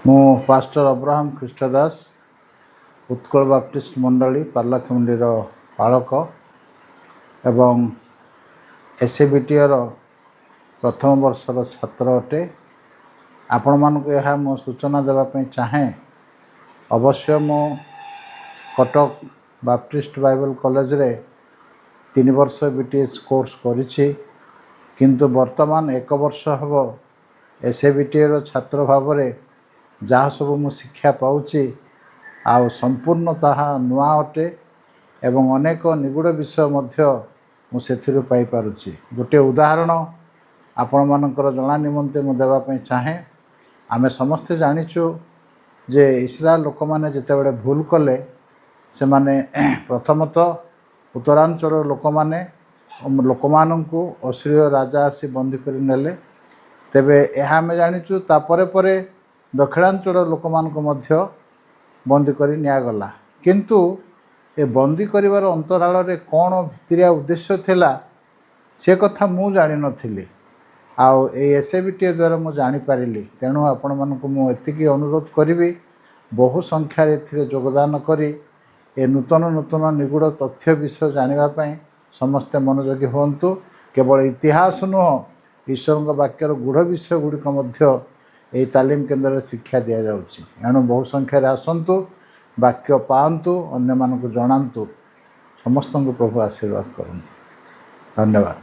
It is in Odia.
ମୁଁ ପାଷ୍ଟର ଅବ୍ରାହମ ଖ୍ରୀଷ୍ଟ ଦାସ ଉତ୍କଳ ବାପ୍ଟିଷ୍ଟ ମଣ୍ଡଳୀ ପାର୍ଲାଖେମୁଣ୍ଡିର ପାଳକ ଏବଂ ଏସ୍ଏବିଟିର ପ୍ରଥମ ବର୍ଷର ଛାତ୍ର ଅଟେ। ଆପଣମାନଙ୍କୁ ଏହା ମୁଁ ସୂଚନା ଦେବା ପାଇଁ ଚାହେଁ, ଅବଶ୍ୟ ମୁଁ କଟକ ବାପ୍ଟିଷ୍ଟ ବାଇବେଲ କଲେଜରେ 3 ବର୍ଷ BTS କୋର୍ସ କରିଛି, କିନ୍ତୁ ବର୍ତ୍ତମାନ 1 ବର୍ଷ ହେବ ଏସ୍ଏବିଟିର ଛାତ୍ର ଭାବରେ ଯାହା ସବୁ ମୁଁ ଶିକ୍ଷା ପାଉଛି ଆଉ ସମ୍ପୂର୍ଣ୍ଣ ତାହା ନୂଆ ଅଟେ ଏବଂ ଅନେକ ନିଗୁଡ଼ ବିଷୟ ମଧ୍ୟ ମୁଁ ସେଥିରୁ ପାଇପାରୁଛି। ଗୋଟିଏ ଉଦାହରଣ ଆପଣମାନଙ୍କର ଜଣା ନିମନ୍ତେ ମୁଁ ଦେବା ପାଇଁ ଚାହେଁ। ଆମେ ସମସ୍ତେ ଜାଣିଛୁ ଯେ ଇସ୍ରାଏଲ ଲୋକମାନେ ଯେତେବେଳେ ଭୁଲ କଲେ, ସେମାନେ ପ୍ରଥମତଃ ଉତ୍ତରାଞ୍ଚଳର ଲୋକମାନଙ୍କୁ ଅଶ୍ଶୂର ରାଜା ଆସି ବନ୍ଦୀ କରି ନେଲେ। ତେବେ ଏହା ଆମେ ଜାଣିଛୁ ତାପରେ ପରେ ଦକ୍ଷିଣାଞ୍ଚଳ ଲୋକମାନଙ୍କୁ ମଧ୍ୟ ବନ୍ଦୀ କରି ନିଆଗଲା। କିନ୍ତୁ ଏ ବନ୍ଦୀ କରିବାର ଅନ୍ତରାଳରେ କ'ଣ ଭିତରିଆ ଉଦ୍ଦେଶ୍ୟ ଥିଲା ସେ କଥା ମୁଁ ଜାଣିନଥିଲି, ଆଉ ଏଇ ଏସ୍ଏବିଟି ଦ୍ୱାରା ମୁଁ ଜାଣିପାରିଲି। ତେଣୁ ଆପଣମାନଙ୍କୁ ମୁଁ ଏତିକି ଅନୁରୋଧ କରିବି, ବହୁ ସଂଖ୍ୟାରେ ଏଥିରେ ଯୋଗଦାନ କରି ଏ ନୂତନ ନିଗୁଡ଼ ତଥ୍ୟ ବିଷୟ ଜାଣିବା ପାଇଁ ସମସ୍ତେ ମନୋଯୋଗୀ ହୁଅନ୍ତୁ। କେବଳ ଇତିହାସ ନୁହଁ, ଈଶ୍ୱରଙ୍କ ବାକ୍ୟର ଗୂଢ଼ ବିଷୟ ଗୁଡ଼ିକ ମଧ୍ୟ ଏହି ତାଲିମ କେନ୍ଦ୍ରରେ ଶିକ୍ଷା ଦିଆଯାଉଛି। ଏଣୁ ବହୁ ସଂଖ୍ୟାରେ ଆସନ୍ତୁ, ବାକ୍ୟ ପାଆନ୍ତୁ, ଅନ୍ୟମାନଙ୍କୁ ଜଣାନ୍ତୁ। ସମସ୍ତଙ୍କୁ ପ୍ରଭୁ ଆଶୀର୍ବାଦ କରନ୍ତୁ। ଧନ୍ୟବାଦ।